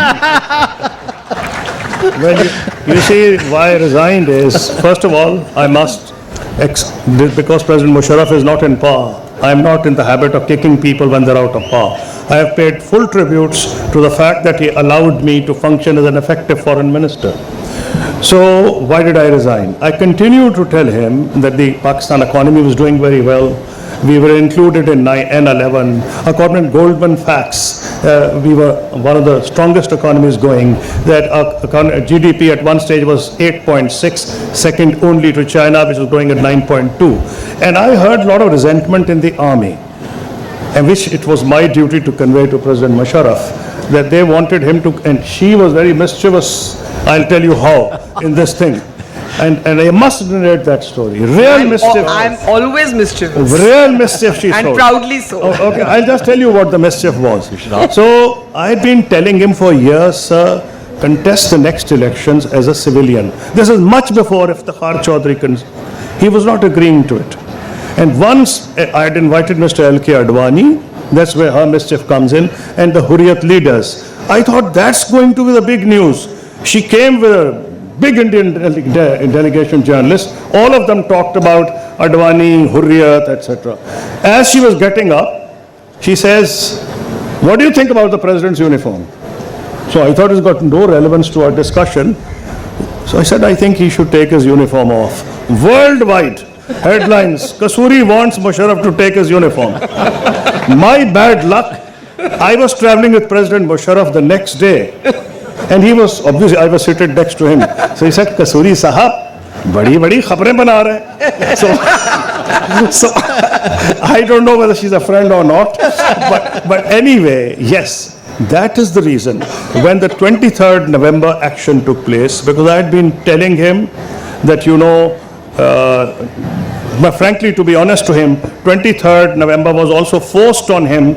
Well, you see, why I resigned is, first of all, I must, because President Musharraf is not in power, I am not in the habit of kicking people when they're out of power. I have paid full tributes to the fact that he allowed me to function as an effective foreign minister. So why did I resign? I continued to tell him that the Pakistan economy was doing very well. We were included in N11. According to Goldman Sachs, we were one of the strongest economies going. That our GDP at one stage was 8.6, second only to China, which was growing at 9.2. And I heard a lot of resentment in the army, and which it was my duty to convey to President Musharraf, that they wanted him to, and she was very mischievous, I'll tell you how, in this thing. And I must narrate that story. Real mischief. I'm always mischievous. Real mischief she showed. And proudly so. Oh, okay, I'll just tell you what the mischief was. So I had been telling him for years, sir, contest the next elections as a civilian. This is much before Iftikhar Chaudhry. He was not agreeing to it. And once I had invited Mr. L.K. Advani, that's where her mischief comes in, and the Hurriyat leaders. I thought that's going to be the big news. She came with a big Indian delegation journalists. All of them talked about Advani, Hurriyat, etc. As she was getting up, she says, "What do you think about the president's uniform?" So I thought it's got no relevance to our discussion. So I said, I think he should take his uniform off. Worldwide headlines, Kasuri wants Musharraf to take his uniform. My bad luck, I was traveling with President Musharraf the next day. And he was, obviously, I was seated next to him. So he said, Kasuri Sahab, badi khabrein bana rahe. So I don't know whether she's a friend or not. But anyway, yes, That is the reason when the 23rd November action took place, because I had been telling him that, but frankly, to be honest to him, 23rd November was also forced on him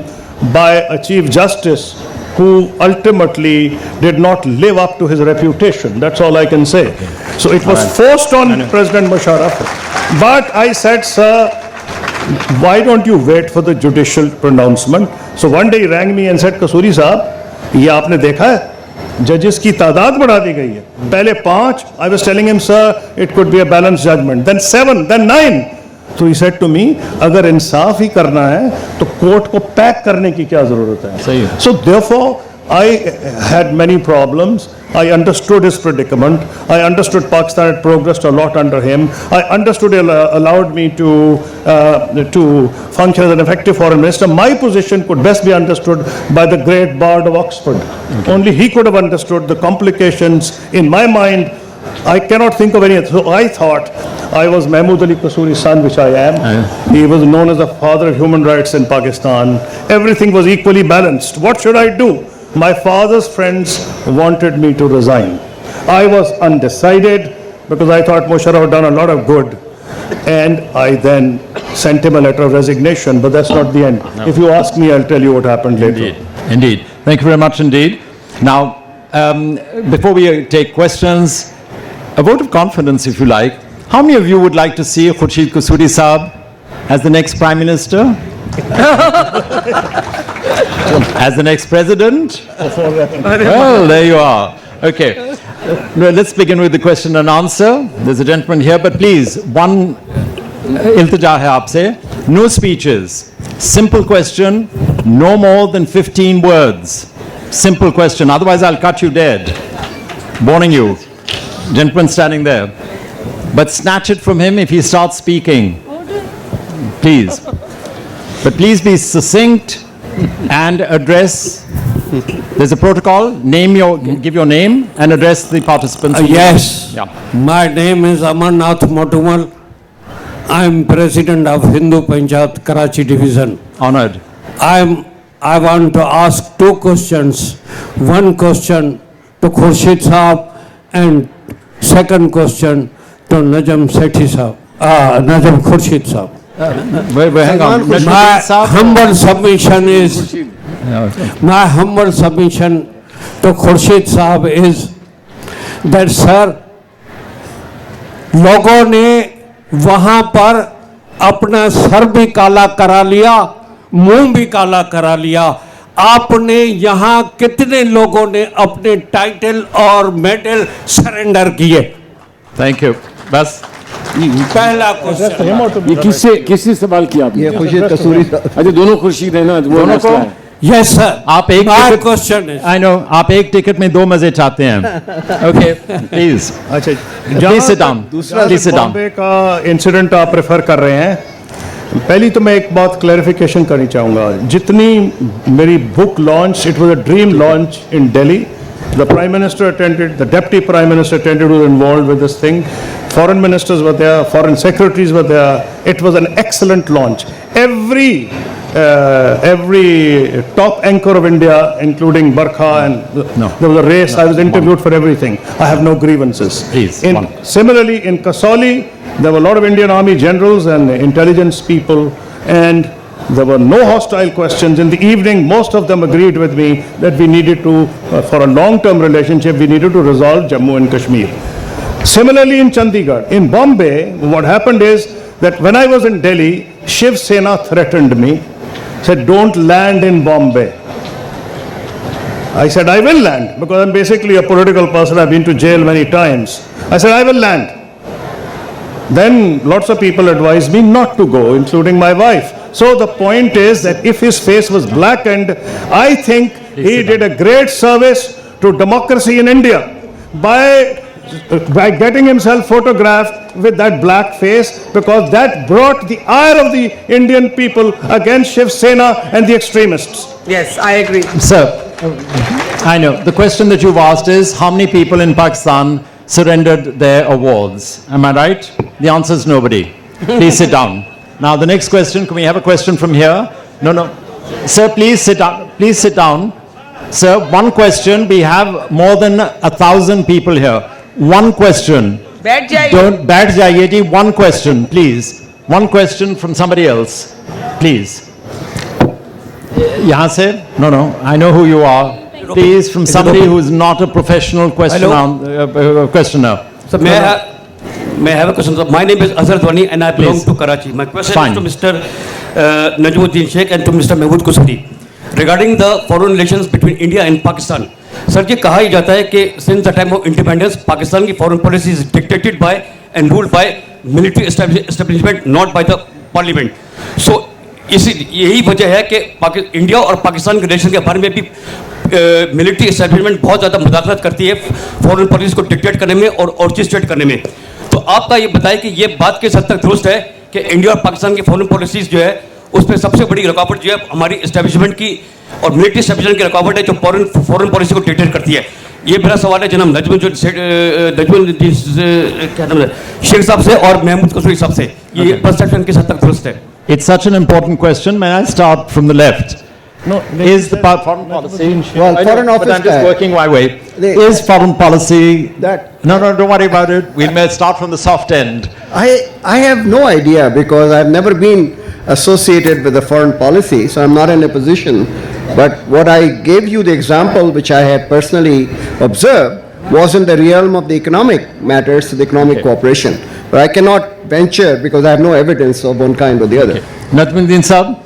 by a Chief Justice who ultimately did not live up to his reputation. That's all I can say. So it was forced on President Musharraf. But I said, sir, why don't you wait for the judicial pronouncement? So one day he rang me and said, Kasuri साहब, ये आपने देखा है? Judges की तादाद बढ़ा दी गई है. पहले 5, I was telling him, sir, it could be a balanced judgment. Then 7, then 9. So he said to me, अगर इंसाफ ही करना है, तो कोर्ट को पैक करने की क्या जरूरत है? सही है. So therefore, I had many problems. I understood his predicament. I understood Pakistan had progressed a lot under him. I understood it allowed me to function as an effective foreign minister. My position could best be understood by the great Bard of Oxford. Okay. Only he could have understood the complications. In my mind, I cannot think of any. So I thought I was Mahmood Ali Kasuri's son, which I am. He was known as the father of human rights in Pakistan. Everything was equally balanced. What should I do? My father's friends wanted me to resign. I was undecided because I thought Musharraf had done a lot of good. And I then sent him a letter of resignation, but that's not the end. No. If you ask me, I'll tell you what happened later. Indeed. Thank you very much indeed. Now, before we take questions, a vote of confidence, if you like. How many of you would like to see Khurshid Kasuri Saab as the next Prime Minister? As the next President? Well, there you are. Okay. Let's begin with the question and answer. There's a gentleman here, but please, one iltija hai aapse. No speeches. Simple question, no more than 15 words. Simple question, otherwise I'll cut you dead. Warning you. Gentleman standing there. But snatch it from him if he starts speaking. Please. But please be succinct and address. There's a protocol. Give your name and address the participants. Yes. Yeah. My name is Amarnath Motumal. I am President of Hindu Panchayat Karachi Division. Honored. I want to ask 2 questions. One question to Khurshid Saab and second question to Najam Sethi Saab. Najam Khurshid Saab. Hang on. My humble submission is, my humble submission to Khurshid Saab is that sir, लोगों ने वहाँ पर अपना sir भी काला करा लिया, मुंह भी काला करा लिया. आपने यहाँ कितने लोगों ने अपने टाइटल और मेडल सरेंडर किए? Thank you. बस. पहला क्वेश्चन. ये किससे सवाल किया आपने? ये खुर्शीद कसूरी साहब. अच्छा, दोनों खुर्शीद है ना, दोनों को. Yes sir. आप एक My ticket. question is. I know. आप एक टिकट में 2 मजे चाहते हैं. Okay, please. अच्छा, Please sit down. Please sit down. Bombay का इंसिडेंट आप रेफर कर रहे हैं. पहली तो मैं एक बात क्लैरिफिकेशन करनी चाहूँगा. जितनी मेरी book launch, it was a dream launch in Delhi. The Prime Minister attended, the Deputy Prime Minister attended, who was involved with this thing. Foreign ministers were there, foreign secretaries were there. It was an excellent launch. Every top anchor of India, including Barkha, and there was a race. I was interviewed for everything. I have no grievances. Please, Similarly, in Kasauli, there were a lot of Indian Army generals and intelligence people, and there were no hostile questions. In the evening, most of them agreed with me that we needed to, for a long-term relationship, we needed to resolve Jammu and Kashmir. Similarly, in Chandigarh. In Bombay, what happened is that when I was in Delhi, Shiv Sena threatened me, said, don't land in Bombay. I said, I will land, because I'm basically a political person. I've been to jail many times. I said, I will land. Then lots of people advised me not to go, including my wife. So the point is that if his face was blackened, I think he did a great service to democracy in India by getting himself photographed with that black face, because that brought the ire of the Indian people against Shiv Sena and the extremists. Yes, I agree. Sir, I know. The question that you've asked is, how many people in Pakistan surrendered their awards? Am I right? The answer is nobody. Please sit down. Now, the next question, can we have a question from here? No. Sir, please sit down. Please sit down. Sir, one question. We have more than 1,000 people here. One question. बैठ जाइए. Don't बैठ जाइए जी. One question, please. One question from somebody else, please. यहाँ से? No, no. I know who you are. Please, from somebody who is not a professional questioner. So may I have a question? So my name is Azhar Dhwani and I belong Please. to Karachi. My question Fine. is to Mr. Najmuddin Sheikh and to Mr. Mehmood Kusri regarding the foreign relations between India and Pakistan. Sir, ये कहा ही जाता है कि since the time of independence, Pakistan की foreign policy is dictated by and ruled by military establishment, not by the parliament. So यही वजह है कि इंडिया और पाकिस्तान के रिलेशन के बारे में भी मिलिट्री एस्टेब्लिशमेंट बहुत ज़्यादा मुदाखलत करती है फॉरेन पॉलिसी को डिक्टेट करने में और ऑर्केस्ट्रेट करने में. तो आपका ये बताएं कि ये बात किस हद तक दुरुस्त है कि इंडिया और पाकिस्तान की फॉरेन पॉलिसीज जो है उस पर सबसे बड़ी रुकावट जो है हमारी एस्टेब्लिशमेंट की और मिलिट्री एस्टेब्लिशमेंट की रुकावट है जो फॉरेन पॉलिसी को डिक्टेट करती है. ये मेरा सवाल है जनाब नजमुद्दीन शेख साहब से और महमूद कुसरी साहब से. ये परसेप्शन किस हद तक दुरुस्त है? It's such an important question. May I start from the left? No, is the foreign policy? Well, I know, foreign but office I'm just guy. working my way. Is foreign policy No, no, don't worry about it. We may start from the soft end. I have no idea because I've never been associated with the foreign policy, so I'm not in a position. But what I gave you the example which I had personally observed was in the realm of the economic matters, the economic cooperation. But I cannot venture because I have no evidence of one kind or the other. Najmuddin Saab,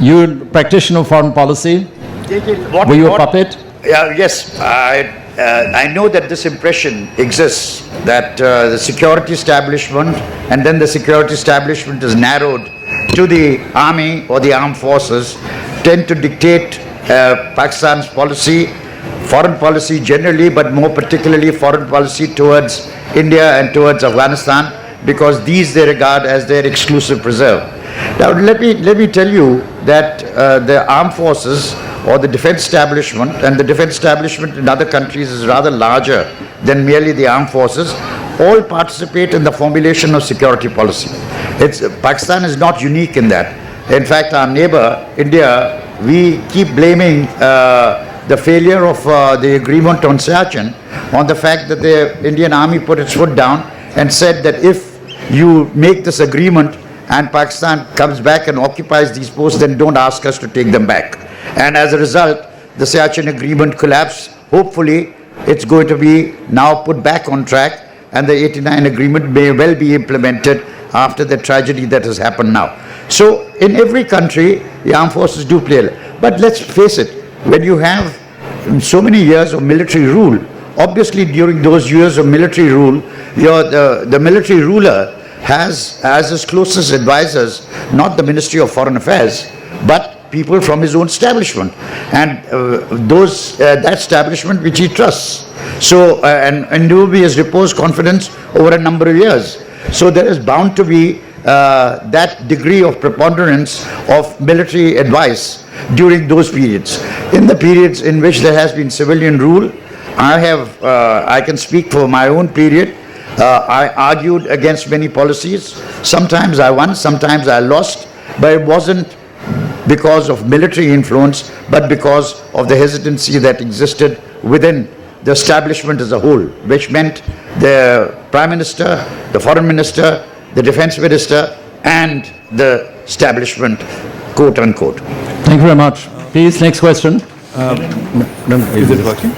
you practitioner of foreign policy. Were you a puppet? Yes, I know that this impression exists that the security establishment and then the security establishment is narrowed to the army or the armed forces tend to dictate Pakistan's policy, foreign policy generally, but more particularly foreign policy towards India and towards Afghanistan, because these they regard as their exclusive preserve. Now let me tell you that the armed forces or the defense establishment, and the defense establishment in other countries is rather larger than merely the armed forces, all participate in the formulation of security policy. Pakistan is not unique in that. In fact, our neighbor, India, we keep blaming the failure of the agreement on Siachen on the fact that the Indian army put its foot down and said that if you make this agreement and Pakistan comes back and occupies these posts, then don't ask us to take them back. And as a result, the Siachen agreement collapsed. Hopefully, it's going to be now put back on track, and the 89 agreement may well be implemented after the tragedy that has happened now. So, in every country, the armed forces do play. But let's face it, when you have so many years of military rule, obviously during those years of military rule, the military ruler has as his closest advisors not the Ministry of Foreign Affairs, but people from his own establishment, and that establishment which he trusts. So, and Nubi has reposed confidence over a number of years. So there is bound to be that degree of preponderance of military advice during those periods. In the periods in which there has been civilian rule, I can speak for my own period. I argued against many policies. Sometimes I won, sometimes I lost, but it wasn't because of military influence, but because of the hesitancy that existed within the establishment as a whole, which meant the Prime Minister, the Foreign Minister, the Defense Minister, and the establishment, quote unquote. Thank you very much. Please, next question. Is it working?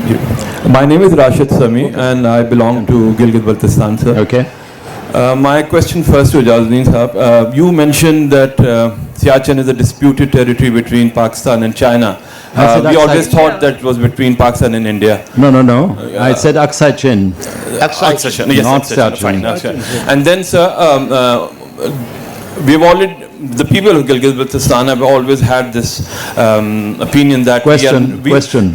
My name is Rashid Sami and I belong to Gilgit-Baltistan, sir. Okay. My question first to Jalaldin Sahab. You mentioned that Siachen is a disputed territory between Pakistan and China. We always thought that it was between Pakistan and India. No. I said Aksai Chin. Aksai Chin. Yes, not Aksai Chin. Siachen. And then, sir, the people of Gilgit-Baltistan have always had this opinion that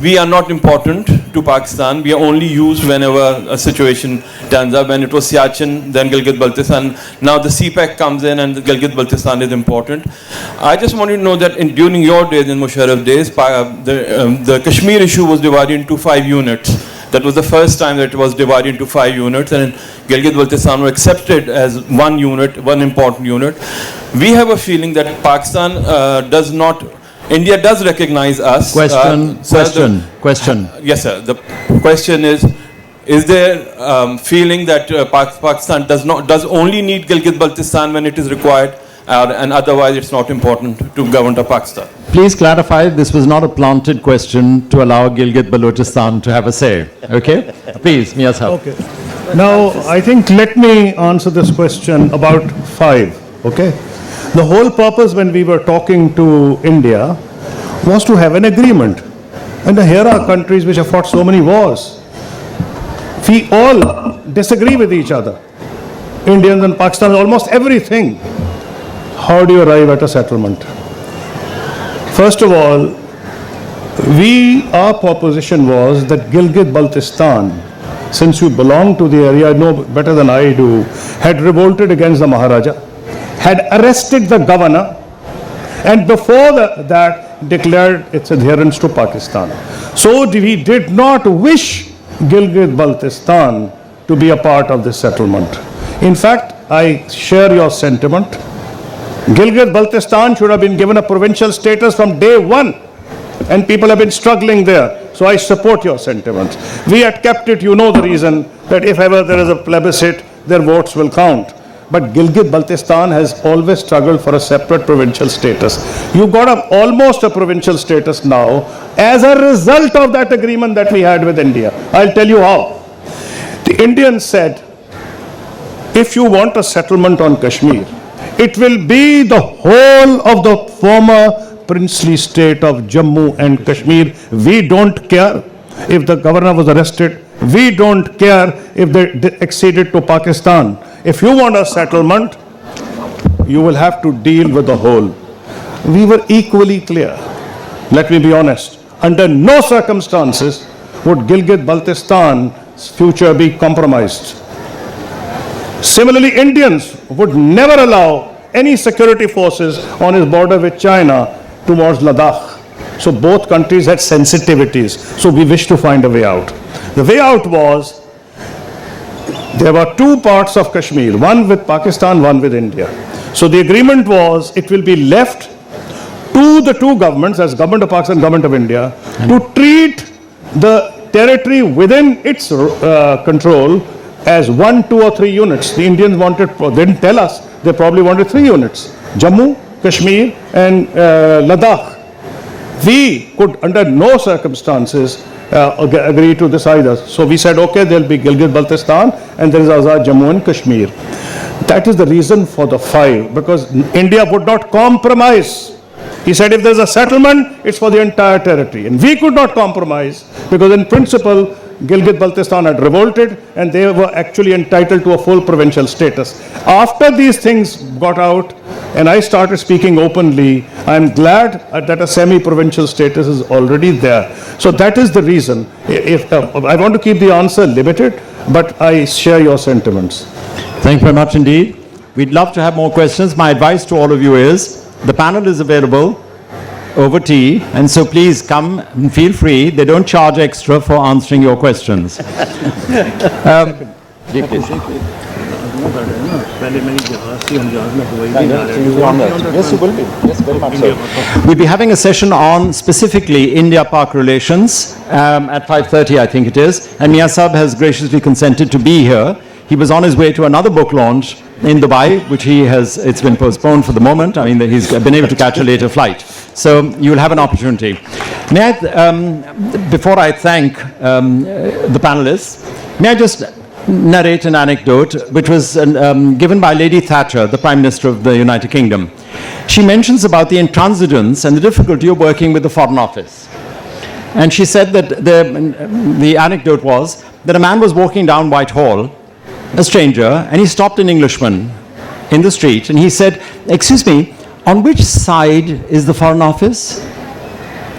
we are not important to Pakistan. We are only used whenever a situation turns up. When it was Siachen, then Gilgit-Baltistan. Now the CPEC comes in and Gilgit-Baltistan is important. I just wanted to know that during your days, in Musharraf days, the Kashmir issue was divided into 5 units. That was the first time that it was divided into 5 units, and Gilgit-Baltistan were accepted as one unit, one important unit. We have a feeling that Pakistan does not India does recognize us. Question. Yes, sir. The question is there feeling that Pakistan does only need Gilgit-Baltistan when it is required, and otherwise it's not important to govern Pakistan? Please clarify, this was not a planted question to allow Gilgit-Baltistan to have a say. Okay? Please, Mia Sahib. Okay. Now, I think let me answer this question about 5. Okay? The whole purpose when we were talking to India was to have an agreement. And here are countries which have fought so many wars. We all disagree with each other. Indians and Pakistan, almost everything. How do you arrive at a settlement? First of all, our proposition was that Gilgit-Baltistan, since you belong to the area, know better than I do, had revolted against the Maharaja, had arrested the governor, and before that declared its adherence to Pakistan. So we did not wish Gilgit-Baltistan to be a part of this settlement. In fact, I share your sentiment. Gilgit-Baltistan should have been given a provincial status from day one, and people have been struggling there. So I support your sentiments. We had kept it, you know the reason, that if ever there is a plebiscite, their votes will count. But Gilgit-Baltistan has always struggled for a separate provincial status. You got almost a provincial status now as a result of that agreement that we had with India. I'll tell you how. The Indians said, if you want a settlement on Kashmir, it will be the whole of the former princely state of Jammu and Kashmir. We don't care if the governor was arrested. We don't care if they acceded to Pakistan. If you want a settlement, you will have to deal with the whole. We were equally clear. Let me be honest. Under no circumstances would Gilgit-Baltistan's future be compromised. Similarly, Indians would never allow any security forces on his border with China towards Ladakh. So both countries had sensitivities. So we wished to find a way out. The way out was, there were 2 parts of Kashmir, one with Pakistan, one with India. So the agreement was, it will be left to the 2 governments, as Government of Pakistan and Government of India, to treat the territory within its control as 1, 2 or 3 units. The Indians wanted, they didn't tell us, they probably wanted 3 units. Jammu, Kashmir and Ladakh. We could under no circumstances agree to this either. So we said, okay, there will be Gilgit-Baltistan and there is Azad Jammu and Kashmir. That is the reason for the 5, because India would not compromise. He said if there is a settlement, it's for the entire territory. And we could not compromise because in principle, Gilgit-Baltistan had revolted and they were actually entitled to a full provincial status. After these things got out and I started speaking openly, I'm glad that a semi-provincial status is already there. So that is the reason. I want to keep the answer limited, but I share your sentiments. Thank you very much indeed. We'd love to have more questions. My advice to all of you is, the panel is available over tea, and so please come and feel free. They don't charge extra for answering your questions. Yes, you will be. Yes, very much so. We'll be having a session on specifically India-Pak relations at 5:30, I think it is. And Mia Sahib has graciously consented to be here. He was on his way to another book launch in Dubai, which it's been postponed for the moment. I mean, he's been able to catch a later flight. So you will have an opportunity. May I, before I thank the panelists, may I just narrate an anecdote which was given by Lady Thatcher, the Prime Minister of the United Kingdom. She mentions about the intransigence and the difficulty of working with the Foreign Office. And she said that the anecdote was that a man was walking down Whitehall, a stranger, and he stopped an Englishman in the street and he said, "Excuse me, on which side is the Foreign Office?"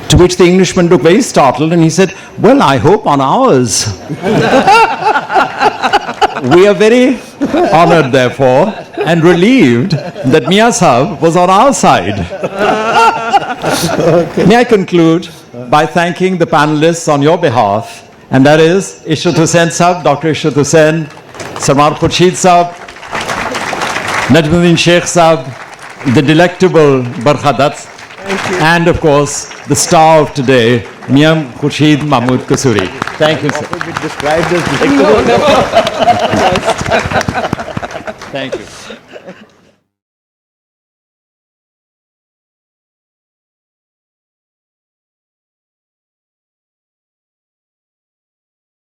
To which the Englishman looked very startled and he said, "Well, I hope on ours." We are very honored, therefore, and relieved that Mia Sahib was on our side. Okay. May I conclude by thanking the panelists on your behalf, and that is Ishrat Hussain Sahib, Dr. Ishrat Hussain, Sarmar Khurshid Sahib, Najmuddin Sheikh Sahib, the delectable Barkha Dutt, And of course, the star of today, Mian Khurshid Mahmood Kasuri. Thank you, sir. Described as Thank you.